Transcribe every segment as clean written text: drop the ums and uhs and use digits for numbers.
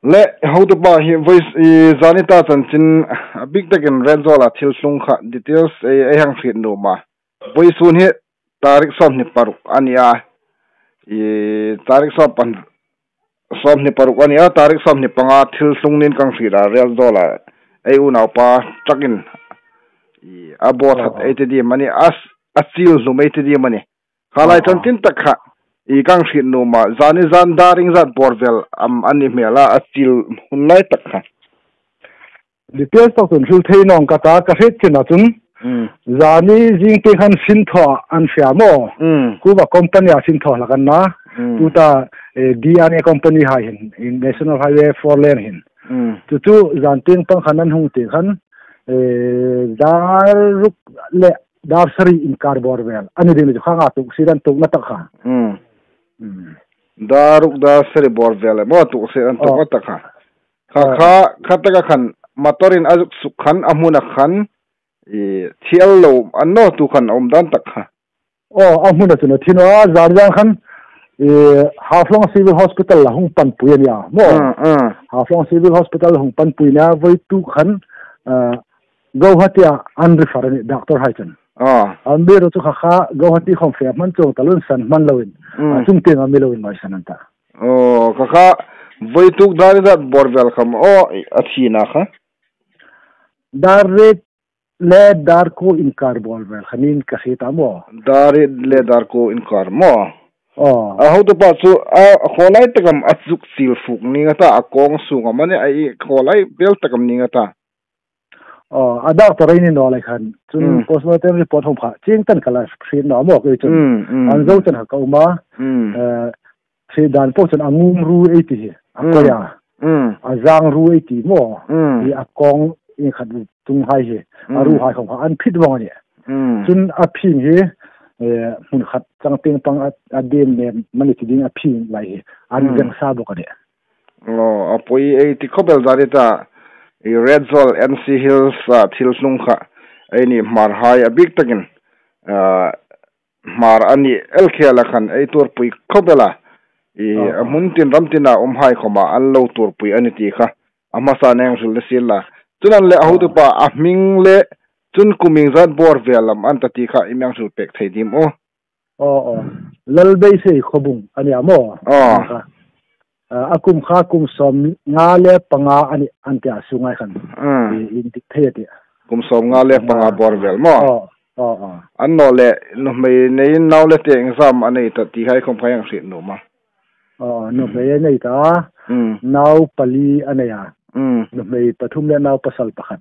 le how to ba hi voice zanita chanchin big takin renzola thil sung kha details e hang fit no ma voice un he tarik som ni paruk ania tarik som ni paruk ania tarik som ni panga thil sung nin kang fira renzola e una pa takin abot hat etdi mani achil lu meitdi mani khalai chanchin takha ikang fit no ma zani zan daring zat borvel ani mela achil hunlai takha details to kun thil thei nong kata ka het china chun zani jing te khan sin tho an fiamo ku ba company a sin tho la kan na tuta DNA company ha in national highway 4 lane hin tu zan ting pang khanan hung te khan daruk le darsari in carborvel ani de ju khanga tu siran tu na takha daruk da seri borvel mo tu siran tu na takha kha taka khan matorin azuk sukhan amuna khan thiallo anno tu khan omdan takha amuna chuna thino zarjang khan Haflong Civil Hospital la hung pan puya ya mo Haflong Civil Hospital hung pan puya voi tu khan Gauhatia unreferred doctor Haichen ambero tu kha Gauhati khom fe man chong talun san man lawin chung te ngam lawin mai sananta kha voi tu dar da borvel kham athina kha Darret le darko in carbolvel khanin kasita mo darit le darko in car mo how to pa chu kholai takam achuk sil fuk ni ngata akong sunga mane ai kholai bel takam ni ngata ada toraini no lai khan chun postmortem report hom pha ching tan kala screen no mo ke chun an zo tan ha ka uma se dan po chun angum ru 80 akoya azang ru 80 mo i akong in khat tung hai he aru hai khong an phit wang ni chun a phing he mun khat chang ping pang adem ne mani tiding a phing lai he an jang sa bo ka de apoi 80 khobel zarita red zone NC Hills thil sung kha ani mar hai a big takin mar ani el khela khan ei tur pui khobela mun tin ramtina hai khoma an lo tur pui ani ti kha amasa neng sul sila tunan le ahudu pa ahming le chun kuming zat bor velam antati kha imyang sul pek theidim lalbei se khobung ani amo akum kha kum som nga le panga ani antia sungai khan in dik theyati kum som nga le panga bor vel mo anno le no me nei naw le te exam ani ta ti hai khom phayang sit no ma no me nei ta naw pali anaya no me pathum le naw pasal pakhat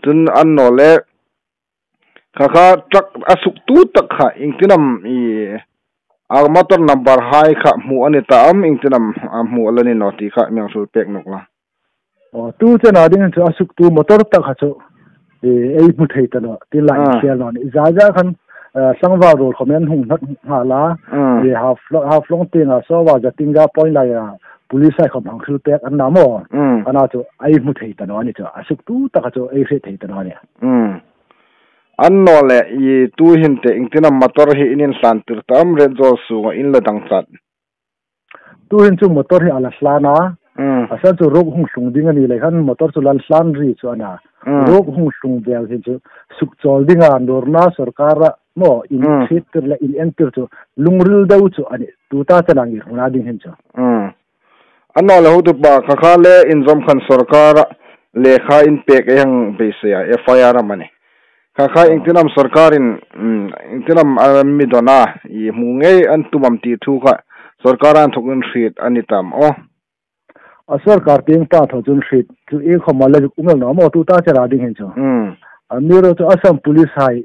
tun anno le kha trak asuk tu tak kha ingtinam motor number hai kha mu ani ta ingtinam mu alani noti kha myang sul pek nokla tu chena ding chu asuk tu motor tak kha chu ei mu thei ta no ti lai shel no ni za khan sangwa ro khomen hung hat hala half long tinga so wa ja tinga point la ya police ai khom hang sul pek an na mo ana chu ai mu thei ta no ni chu asuk tu ta kha chu ei fe thei ta no ni anno le I tu hinte ingtina motor hi inin santir tam red zol sunga in la dang chat tu hin chu motor hi ala slana asa chu rok hung sung ding ani le khan motor chu lan slan ri chu ana rok hung sung bel hin chu suk chol dinga norna sarkara mo in theater la in enter chu lungril dau chu ani tu ta chanangi na ding hin chu anno le hu tu ba kha le in zom khan sarkara lekha in pek yang besia FIR mane kha ingtinam sarkarin ingtinam midona I munge an tumam ti thu kha sarkaran thokun fit anitam sarkar ting ta thojun fit chu e khomala umel no mo tu ta chara ding hin chu amiro chu Assam police hai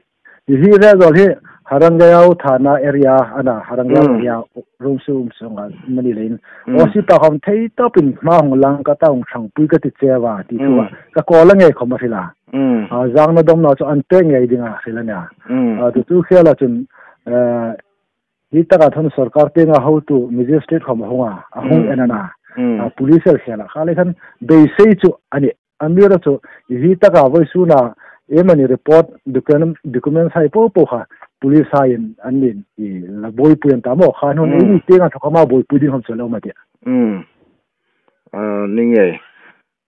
hi re zol hi harangayau thana area ana harangayau area room sunga mani lein osi ta hom thei topin ma hong lang ka taung thang pui ka ti chewa ti thuwa ka kola nge khoma sila zang na dom na chu an te nge dinga silanya tu khela chun hi ta ka thon sarkar te nga how to magistrate khom honga ahung enana police khela khale khan be sei chu ani amira chu hi ta ka voi su na emani report document sai po kha police hain anin I la boy puyan ta mo khanon ni tenga thokama boy pudin hom chalo mate ninge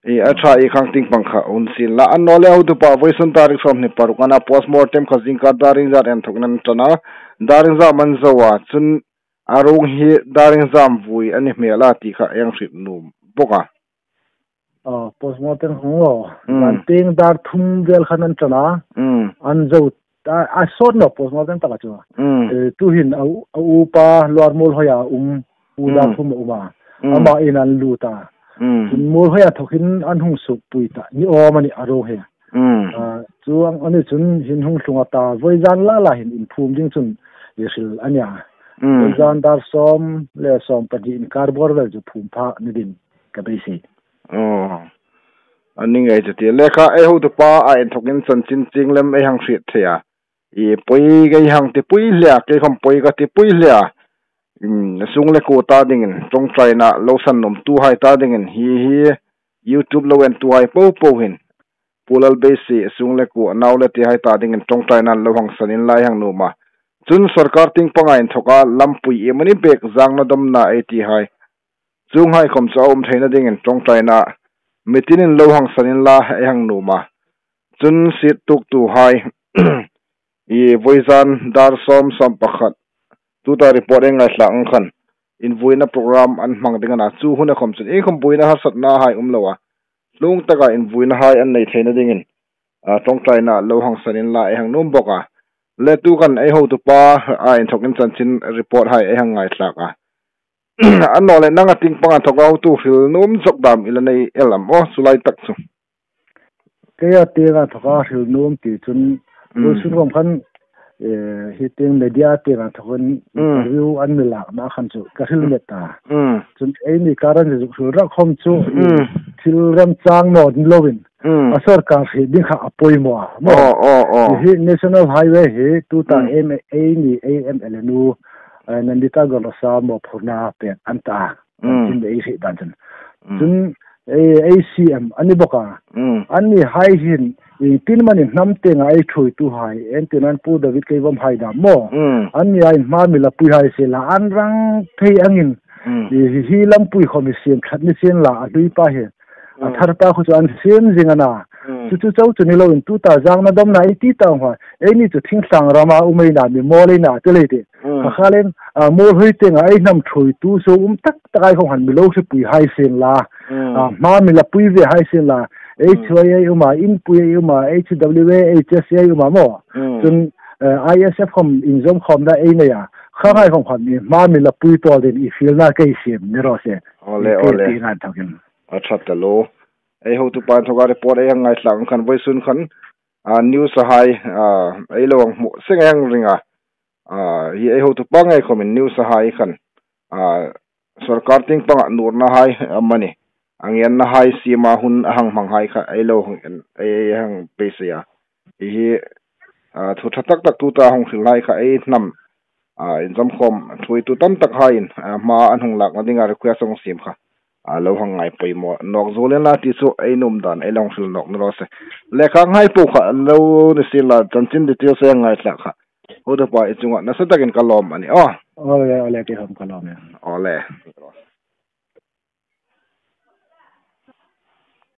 e acha e khang ting pangkha unsin la an nole hu tu pa voisun tarik som ni parukana postmortem khazing ka daring zat en thoknan tana daring za man zawa chun arung hi daring zam vui ani mela ti kha yang rit num boka postmortem ho man ting dar thum gel khanan tana an zo a sort no postmortem ta chu tu hin au pa lor mol hoya uda thum uma ama inan luta mol hoya thokin an hung su puita ni o mani aro he chuang ani chun hin hung hlunga ta voizan la hin infum ding chun yesil anya voizan dar som le som padi in carbor vel ju phum pha ni din ka beisi ani ngai te lekha e ho to pa a en thokin chan chin chinglem e hang hrit thea e poi gai hang te pui lia ke khom poi ga te pui lia sung le ko ta ding tong china lo san nom tu hai ta ding hi YouTube lo en tu hai po hin pulal base sung le ko naw le te hai ta ding tong china lo hang sanin lai hang no ma chun sarkar ting pangai in thoka lampui e mani bek zang na dom na ati hai chung hai khom chaum thaina ding in tong china mitinin lo hang sanin la hang no ma chun sit tuk tu hai e voizan dar som pakhat tu ta report engai hlang khan in voina program an hmang dingana chu huna khom chun e khom boina ha satna hai umlowa lung taka in voina hai an nei thaina dingin tong china lo hang sanin la e hang nom boka le tu kan e ho tu pa a in thokin chanchin report hai e hang ngai thlaka an no le nanga ting panga thoka tu hil nom jok dam ilanei elam o sulai tak chu kaya tega thoka hil nom ti chun sun rom khan hiting media te ra thon review an mila na khan chu ka hil meta chun ei ni karan ju ra khom chu thil ram chang no din lovin asar ka he din kha apoi mo hi national highway he tu ta amlnu nandita golosa mo phuna pe anta chin dei he dan chun ACM ani boka ani hai hin tin mani namte ngai thui tu hai entinan pu david ke bom hai da mo ani ai ma mi la pu hai se la an rang thei angin hi lam pui khomisian khatni sen la lui pa he athar pa khu an sem jingana chu chau chu ni lo in tu ta jang na dom na ti ta ha ni chu thing sang rama umei na mi mo le na te le te khalen mo hui te ngai nam thui tu so tak takai khong han mi lo se pui hai sen la ma mi la pui ve hai sen la HYA uma in pui uma HWA HSA uma mo chun ISF khom in zom khom da ne ya khangai khom khom ni ma mi la pui to den I feel na kai sim ne ro se ole na thakin acha talo ai ho tu pa thoga report ai ngai tlang khan voi sun khan news hai ai lo mo sengeng ringa hi ai ho tu pa ngai khomin news hai khan sarkar ting panga nur na hai amani angian na hai sima hun hang mang hai kha ai lo ai hang pesia hi thu thatak tak tu ta hong khilai kha ai nam in jam khom thui tu tam tak hain ma an hong lak nadinga request ong sim kha lo hang ngai poi mo nok zolen la ti chu ai num dan ai long sil nok no se lekha ngai pu kha lo ni sila chanchin details se ngai tla kha oda pa ichunga na sa takin kalom ani ole ke ham kalom ole